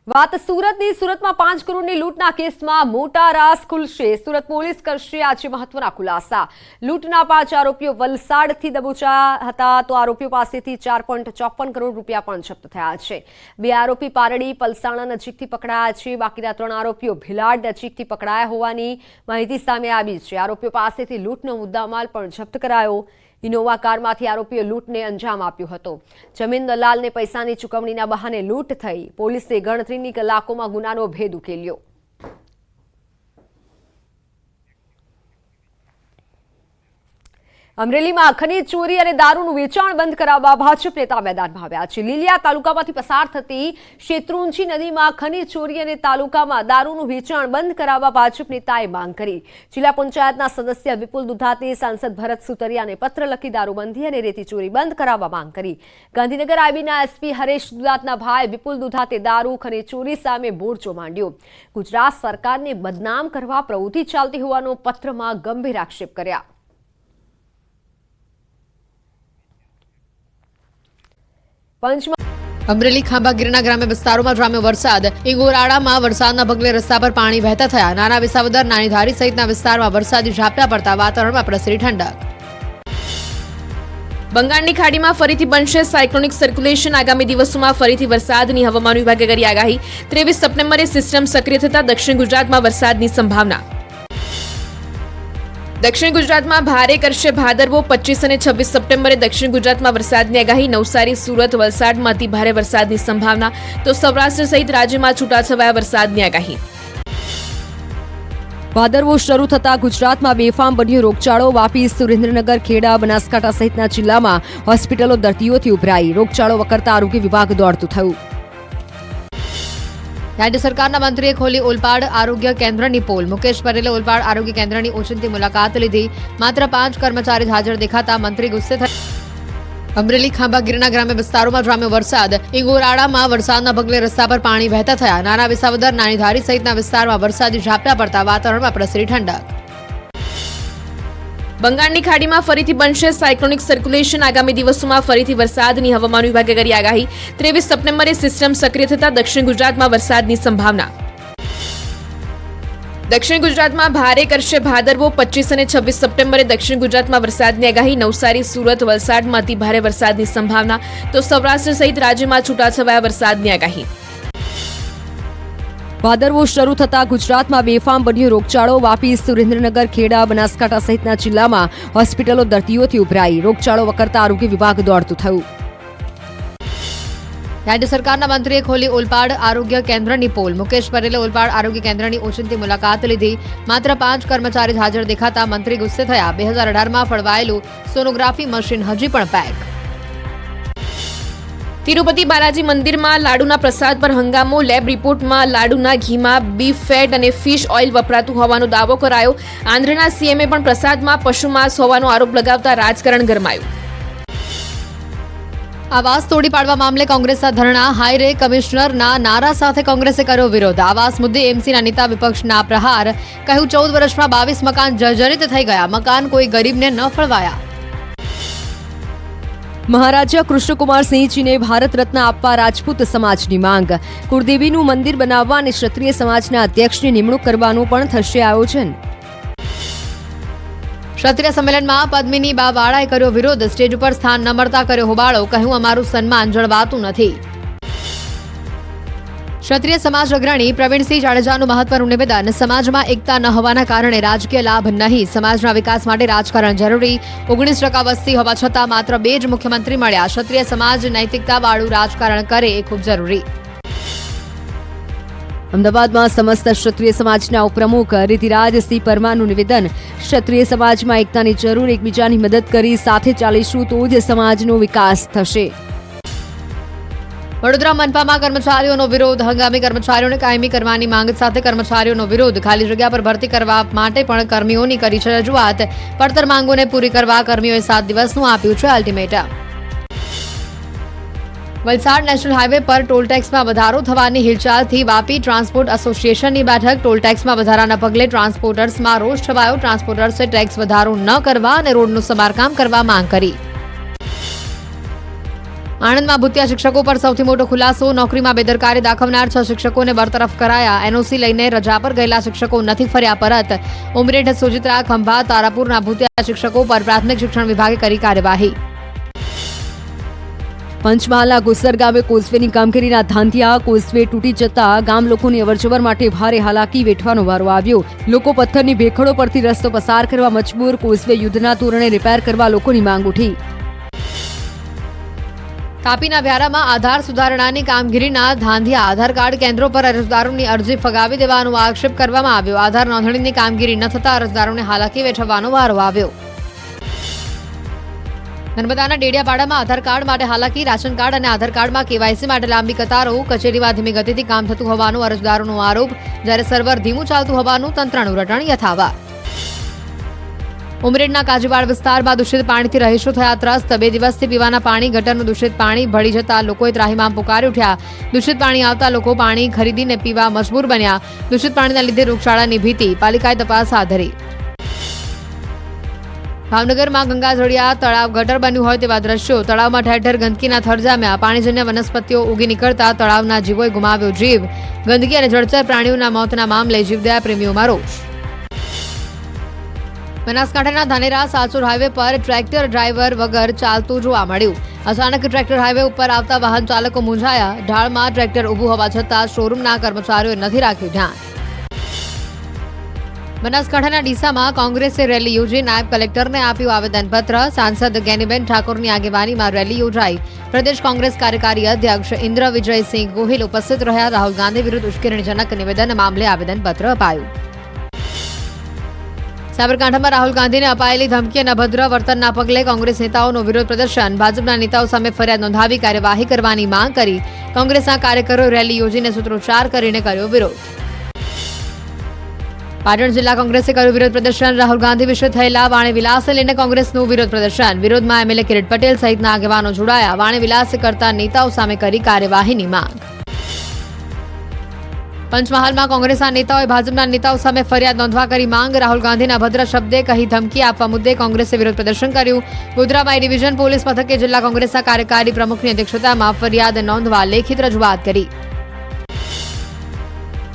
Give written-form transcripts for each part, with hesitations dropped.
વાત સુરતની સુરતમાં 5 કરોડની લૂંટના કેસમાં મોટા રાસ ખુલશે। સુરત પોલીસ કરશે આજે મહત્વના ખુલાસા। લૂંટના 5 આરોપીઓ વલસાડથી દબોચાયા હતા તો આરોપીઓ પાસેથી 4.54 કરોડ રૂપિયા પણ જપ્ત થયા છે। 2 આરોપી પારડી પલસાણા નજીકથી પકડાયા છે। બાકીના 3 આરોપીઓ ભિલાડ નજીકથી પકડાયા હોવાની માહિતી સામે આવી છે। આરોપીઓ પાસેથી લૂંટનો મુદ્દામાલ પણ જપ્ત કરાયો। ઇનોવા કારમાંથી આરોપીઓ લૂંટને અંજામ આપ્યો હતો। જમીન દલાલને પૈસાની ચૂકવણીના બહાને લૂંટ થઈ। પોલીસે ગણતરીની કલાકોમાં ગુનાનો ભેદ ઉકેલ્યો। અમરેલીમાં ખનીજ ચોરી અને દારૂનું વેચાણ બંધ કરાવવા ભાજપ નેતા મેદાનમાં આવ્યા છે। લીલિયા તાલુકામાંથી પસાર થતી શેત્રુંજી નદીમાં ખનીજ ચોરી અને તાલુકામાં દારૂનું વેચાણ બંધ કરાવવા ભાજપ નેતાએ માંગ કરી। જિલ્લા પંચાયતના સદસ્ય વિપુલ દુધાતે સાંસદ ભરત સુતરિયાને પત્ર લખી દારૂબંધી અને રેતી ચોરી બંધ કરાવવા માંગ કરી। ગાંધીનગર આઈબીના એસપી હરેશ દુધાતના ભાઈ વિપુલ દુધાતે દારૂ ખનીજ ચોરી સામે મોરચો માંડ્યો। ગુજરાત સરકારને બદનામ કરવા પ્રવૃત્તિ ચાલતી હોવાનો પત્રમાં ગંભીર આક્ષેપ કર્યા। અમરેલી ખાંભા ગીરના ગ્રામ્ય વિસ્તારોમાં જામ્યો વરસાદ। ઇંગોરાળામાં વરસાદના પગલે રસ્તા પર પાણી વહેતા થયા। નાના વિસાવદર નાની ધારી સહિતના વિસ્તારમાં વરસાદી ઝાપટા પડતા વાતાવરણમાં પ્રસરી ઠંડક। બંગાળની ખાડીમાં ફરીથી બનશે સાયક્લોનિક સર્ક્યુલેશન। આગામી દિવસોમાં ફરીથી વરસાદની હવામાન વિભાગે કરી આગાહી। 23 સપ્ટેમ્બરે સિસ્ટમ સક્રિય થતા દક્ષિણ ગુજરાતમાં વરસાદની સંભાવના। દક્ષિણ ગુજરાતમાં ભારે કરશે ભાદરવો। 25 અને 26 સપ્ટેમ્બરે દક્ષિણ ગુજરાતમાં વરસાદની આગાહી। નવસારી, સુરત, વલસાડમાં અતિ ભારે વરસાદની સંભાવના તો સૌરાષ્ટ્ર સહિત રાજ્યમાં છૂટાછવાયા વરસાદની આગાહી। ભાદરવો શરૂ થતા ગુજરાતમાં બેફામ બન્યો રોગચાળો। વાપી, સુરેન્દ્રનગર, ખેડા, બનાસકાંઠા સહિતના જિલ્લામાં હોસ્પિટલો દર્દીઓથી ઉભરાઈ। રોગચાળો વકરતા આરોગ્ય વિભાગ દોડતું થયું। રાજ્ય સરકારના મંત્રીએ ખોલી ઓલપાડ આરોગ્ય કેન્દ્રની પોલ। મુકેશ પટેલે ઓલપાડ આરોગ્ય કેન્દ્રની ઓચિંતી મુલાકાત લીધી। માત્ર 5 કર્મચારી હાજર દેખાતા મંત્રી ગુસ્સે થયા। અમરેલી ખાંભા ગીરના ગ્રામ્ય વિસ્તારોમાં જામ્યો વરસાદ। ઇંગોરાળામાં વરસાદના પગલે રસ્તા પર પાણી વહેતા થયા। નાના વિસાવદર નાની ધારી સહિતના વિસ્તારમાં વરસાદી ઝાપટા પડતા વાતાવરણમાં પ્રસરી ઠંડક। બંગાળની ખાડીમાં ફરીથી બનશે સાયક્લોનિક સર્ક્યુલેશન। આગામી દિવસોમાં ફરીથી વરસાદની હવામાન વિભાગે કરી આગાહી। 23 સપ્ટેમ્બરે સિસ્ટમ સક્રિય થતા દક્ષિણ ગુજરાતમાં વરસાદની સંભાવના। દક્ષિણ ગુજરાતમાં ભારે કરશે ભાદરવો। 25 અને 26 સપ્ટેમ્બરે દક્ષિણ ગુજરાતમાં વરસાદની આગાહી। નવસારી, સુરત, વલસાડમાં અતિ ભારે વરસાદની સંભાવના તો સૌરાષ્ટ્ર સહિત રાજ્યમાં છૂટાછવાયા વરસાદની આગાહી। ભાદરવો શરૂ થતા ગુજરાતમાં બેફામ બન્યો રોગચાળો। વાપી, સુરેન્દ્રનગર, ખેડા, બનાસકાંઠા સહિતના જિલ્લામાં હોસ્પિટલો દર્દીઓથી ઉભરાઈ। રોગચાળો વકરતા આરોગ્ય વિભાગ દોડતું થયું। રાજ્ય સરકારના મંત્રીએ ખોલી ઓલપાડ આરોગ્ય કેન્દ્રની પોલ। મુકેશ પટેલે ઓલપાડ આરોગ્ય કેન્દ્રની ઓચિંતી મુલાકાત લીધી। માત્ર 5 કર્મચારી હાજર દેખાતા મંત્રી ગુસ્સે થયા। 2018માં ફળવાયેલું સોનોગ્રાફી મશીન હજી પણ પેક। તિરુપતિ બાલાજી મંદિરમાં લાડુના પ્રસાદ પર હંગામો। લેબ રિપોર્ટમાં લાડુના ઘીમાં બીફ ફેટ અને ફિશ ઓઇલ વપરાતું હોવાનો દાવો કરાયો। આંધ્રના સીએમએ પણ પ્રસાદમાં પશુ માંસ હોવાનો આરોપ લગાવતા રાજકારણ ગરમાયું। આવાસ તોડી પાડવા મામલે કોંગ્રેસના ધરણા। હાઈરે કમિશનરના નારા સાથે કોંગ્રેસે કર્યો વિરોધ। આવાસ મુદ્દે એમસીના નેતા વિપક્ષના પ્રહાર। કહ્યું 14 વર્ષમાં 22 મકાન જર્જરિત થઈ ગયા। મકાન કોઈ ગરીબને ન ફળવાયા। મહારાજા કૃષ્ણકુમાર સિંહજીને ભારત રત્ન આપવા રાજપૂત સમાજની માંગ। કુળદેવીનું મંદિર બનાવવા અને ક્ષત્રિય સમાજના અધ્યક્ષની નિમણૂક કરવાનું પણ થશે આયોજન। ક્ષત્રિય સંમેલનમાં પદ્મિની બા વાળાએ કર્યો વિરોધ। સ્ટેજ ઉપર સ્થાન ન મળતા કર્યો હોબાળો। કહ્યું અમારું સન્માન જળવાતું નથી। ક્ષત્રિય સમાજ અગ્રણી પ્રવીણસિંહ જાડેજાનું મહત્વનું નિવેદન। સમાજમાં એકતા ન હોવાના કારણે રાજકીય લાભ નહીં, સમાજના વિકાસ માટે રાજકારણ જરૂરી। 19% વસ્તી હોવા છતાં માત્ર 2 જ મુખ્યમંત્રી મળ્યા। ક્ષત્રિય સમાજ નૈતિકતાવાળું રાજકારણ કરે એ ખૂબ જરૂરી। અમદાવાદમાં સમસ્ત ક્ષત્રિય સમાજના ઉપપ્રમુખ રિતિરાજસિંહ પરમારનું નિવેદન। ક્ષત્રિય સમાજમાં એકતાની જરૂર, એકબીજાની મદદ કરી સાથે ચાલીશું તો જ સમાજનો વિકાસ થશે। વડોદરા મનપામાં કર્મચારીઓનો વિરોધ। હંગામી કર્મચારીઓને કાયમી કરવાની માંગ સાથે કર્મચારીઓનો વિરોધ। ખાલી જગ્યા પર ભરતી કરવા માટે પણ કર્મીઓની કરી છે રજૂઆત। પડતર માંગોને પૂરી કરવા કર્મીઓએ 7 દિવસનું આપ્યું છે અલ્ટિમેટમ। વલસાડ નેશનલ હાઈવે પર ટોલટેક્સમાં વધારો થવાની હિલચાલથી વાપી ટ્રાન્સપોર્ટ એસોસિએશનની બેઠક। ટોલટેક્સમાં વધારાના પગલે ટ્રાન્સપોર્ટર્સમાં રોષ છવાયો। ટ્રાન્સપોર્ટર્સે ટેક્સ વધારો ન કરવા અને રોડનું સમારકામ કરવા માંગ કરી। આણંદમાં ભૂતિયા શિક્ષકો પર સૌથી મોટો ખુલાસો. નોકરીમાં બેદરકારી દાખવનાર 6 શિક્ષકોને બરતરફ કરાયા. એનઓસી લઈને રજા પર ગયેલા શિક્ષકો નથી ફર્યા પરત. ઉમરેઠ, સોજિત્રા, ખંભા, તારાપુરના ભૂતિયા શિક્ષકો પર પ્રાથમિક શિક્ષણ વિભાગે કરી કાર્યવાહી. પંચમહાલના ગુસર ગામે કોઝવેની કામગીરીના ધાંધિયા. કોઝવે તૂટી જતા ગામ લોકોની અવરજવર માટે ભારે હાલાકી વેઠવાનો વારો આવ્યો. લોકો પથ્થરની ભેખડો પરથી રસ્તો પસાર કરવા મજબૂર. કોઝવે યુદ્ધના ધોરણે રિપેર કરવા લોકોની માંગ ઉઠી. તાપીના વ્યારામાં આધાર સુધારણાની કામગીરીના ધાંધિયા. આધાર કાર્ડ કેન્દ્રો પર અરજદારોની અરજી ફગાવી દેવાનો આક્ષેપ કરવામાં આવ્યો. આધાર નોંધણીની કામગીરી ન થતા અરજદારોને હાલાકી વેઠવાનો વારો આવ્યો. નર્મદાના ડેડિયાપાડામાં આધાર કાર્ડ માટે હાલાકી. રાશન કાર્ડ અને આધાર કાર્ડમાં કેવાયસી માટે લાંબી કતારો. કચેરીમાં ધીમી ગતિથી કામ થતું હોવાનો અરજદારોનો આરોપ. જ્યારે સર્વર ધીમું ચાલતું હોવાનું તંત્રનું રટણ યથાવત. ઉમરેઠના કાજીવાડ વિસ્તારમાં દૂષિત પાણીથી રહીશો થયા ત્રસ્ત. 2 દિવસથી પીવાના પાણી ગટરનું દૂષિત પાણી ભળી જતા લોકોએ ત્રાહિમામ પુકારી ઉઠ્યા. દૂષિત પાણી આવતા લોકો પાણી ખરીદીને પીવા મજબૂર બન્યા. દૂષિત પાણીના લીધે રોગચાળાની ભીતિ. પાલિકાએ તપાસ હાથ ધરી. ભાવનગરમાં ગંગાજળિયા તળાવ ગટર બન્યું હોય તેવા દ્રશ્યો. તળાવમાં ઠેર ઠેર ગંદકીના થર જામ્યા. પાણીજન્ય વનસ્પતિઓ ઉગી નીકળતા તળાવના જીવોએ ગુમાવ્યો જીવ. ગંદકી અને જળચર પ્રાણીઓના મોતના મામલે જીવદયા પ્રેમીઓમાં રોષ. બનાસકાંઠાના ધાનેરા સાચોર હાઈવે પર ટ્રેક્ટર ડ્રાઈવર વગર ચાલતું જોવા મળ્યું. અચાનક ટ્રેક્ટર હાઈવે ઉપર આવતા વાહન ચાલકો મૂંઝાયા. ઢાળમાં ટ્રેક્ટર ઊભું હોવા છતાં શોરૂમના કર્મચારીઓએ નથી રાખ્યું ધ્યાન. બનાસકાંઠાના ડીસામાં કોંગ્રેસે રેલી યોજી નાયબ કલેક્ટરને આપ્યું આવેદનપત્ર. સાંસદ જ્ઞાનીબેન ઠાકોરની આગેવાનીમાં રેલી યોજાઈ. પ્રદેશ કોંગ્રેસ કાર્યકારી અધ્યક્ષ ઇન્દ્ર વિજયસિંહ ગોહિલ ઉપસ્થિત રહ્યા. રાહુલ ગાંધી વિરુદ્ધ ઉશ્કેરણીજનક નિવેદન મામલે આવેદનપત્ર અપાયું. સાબરકાંઠામાં રાહુલ ગાંધીને અપાયેલી ધમકી અને અભદ્ર વર્તનના પગલે કોંગ્રેસ નેતાઓનો વિરોધ પ્રદર્શન. ભાજપના નેતાઓ સામે ફરિયાદ નોંધાવી કાર્યવાહી કરવાની માંગ કરી. કોંગ્રેસના કાર્યકરોએ રેલી યોજીને સૂત્રોચ્ચાર કરીને કર્યો વિરોધ. પાટણ જિલ્લા કોંગ્રેસે કર્યું વિરોધ પ્રદર્શન. રાહુલ ગાંધી વિશે થયેલા વાણી વિલાસને લઈને કોંગ્રેસનું વિરોધ પ્રદર્શન. વિરોધમાં એમએલએ કિરીટ પટેલ સહિતના આગેવાનો જોડાયા. વાણી વિલાસ કરતા નેતાઓ સામે કરી કાર્યવાહીની માંગ. પંચમહાલમાં કોંગ્રેસના નેતાઓએ ભાજપના નેતાઓ સામે ફરિયાદ નોંધવા કરી માંગ. રાહુલ ગાંધીના ભદ્ર શબ્દે કહી ધમકી આપવા મુદ્દે કોંગ્રેસે વિરોધ પ્રદર્શન કર્યું. ગોધરામાં ડિવિઝન પોલીસ મથકે જિલ્લા કોંગ્રેસના કાર્યકારી પ્રમુખની અધ્યક્ષતામાં ફરિયાદ નોંધવા લેખિત રજૂઆત કરી.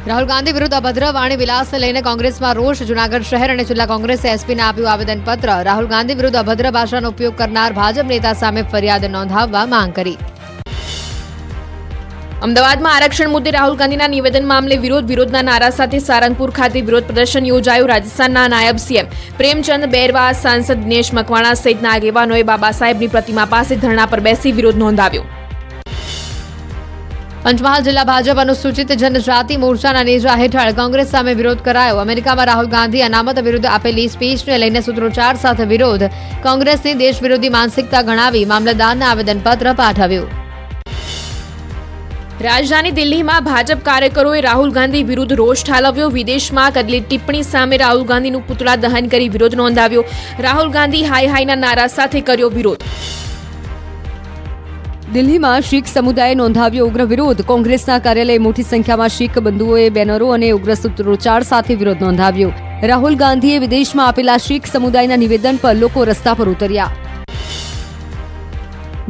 રાહુલ ગાંધી વિરુદ્ધ અભદ્ર વાણી વિલાસને લઈને કોંગ્રેસમાં રોષ. જૂનાગઢ શહેર અને જિલ્લા કોંગ્રેસે એસપીને આપ્યું આવેદનપત્ર. રાહુલ ગાંધી વિરુદ્ધ અભદ્ર ભાષાનો ઉપયોગ કરનાર ભાજપ નેતા સામે ફરિયાદ નોંધાવવા માંગ કરી. અમદાવાદમાં આરક્ષણ મુદ્દે રાહુલ ગાંધીના નિવેદન મામલે વિરોધના નારા સાથે સારંગપુર ખાતે વિરોધ પ્રદર્શન યોજાયું. રાજસ્થાનના નાયબ સીએમ પ્રેમચંદ બેરવા, સાંસદ દિનેશ મકવાણા સહિતના આગેવાનોએ બાબા સાહેબની પ્રતિમા પાસે ધરણા પર બેસી વિરોધ નોંધાવ્યો. પંચમહાલ જિલ્લા ભાજપ અનુસૂચિત જનજાતિ મોરચાના નેજા હેઠળ કોંગ્રેસ સામે વિરોધ કરાયો. અમેરિકામાં રાહુલ ગાંધી અનામત વિરુદ્ધ આપેલી સ્પીચને લઈને સૂત્રોચ્ચાર સાથે વિરોધ. કોંગ્રેસની દેશ વિરોધી માનસિકતા ગણાવી મામલતદારને આવેદનપત્ર પાઠવ્યું. રાજધાની દિલ્હીમાં ભાજપ કાર્યકરોએ રાહુલ ગાંધી વિરુદ્ધ રોષ ઠાલવ્યો. વિદેશમાં કરેલી ટિપ્પણી સામે રાહુલ ગાંધીનું પુતળા દહન કરી વિરોધ નોંધાવ્યો. રાહુલ ગાંધી હાય હાયના નારા સાથે કર્યો વિરોધ. દિલ્હીમાં શીખ સમુદાયે નોંધાવ્યો ઉગ્ર વિરોધ. કોંગ્રેસના કાર્યાલયે મોટી સંખ્યામાં શીખ બંધુઓએ બેનરો અને ઉગ્ર સૂત્રોચ્ચાર સાથે વિરોધ નોંધાવ્યો. રાહુલ ગાંધીએ વિદેશમાં આપેલા શીખ સમુદાયના નિવેદન પર લોકો રસ્તા પર ઉતર્યા.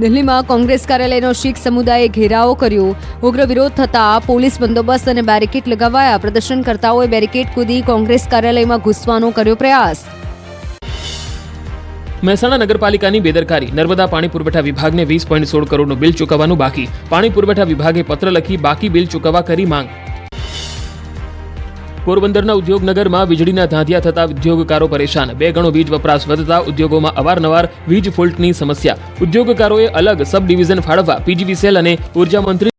દિલ્હીમાં કોંગ્રેસ કાર્યાલયનો શીખ સમુદાયે ઘેરાવો કર્યો. ઉગ્ર વિરોધ થતા પોલીસ બંદોબસ્ત અને બેરિકેડ લગાવાયા. પ્રદર્શનકર્તાઓએ બેરિકેડ કૂદી કોંગ્રેસ કાર્યાલયમાં ઘૂસવાનો કર્યો પ્રયાસ. મહેસાણા નગરપાલિકાની બેદરકારી. નર્મદા પાણી પુરવઠા વિભાગને 20.16 કરોડનું બિલ ચૂકવવાનું બાકી. પાણી પુરવઠા વિભાગે પત્ર લખી બાકી બિલ ચૂકવવા કરી માંગ. પોરબંદરના ઉદ્યોગનગરમાં વીજળીના ધાંધિયા થતા ઉદ્યોગકારો પરેશાન. 2 ગણો વીજ વપરાશ વધતા ઉદ્યોગોમાં અવારનવાર વીજ ફોલ્ટની સમસ્યા. ઉદ્યોગકારોએ અલગ સબ ડિવિઝન ફાળવવા પીજીવીસીએલ અને ઉર્જા મંત્રી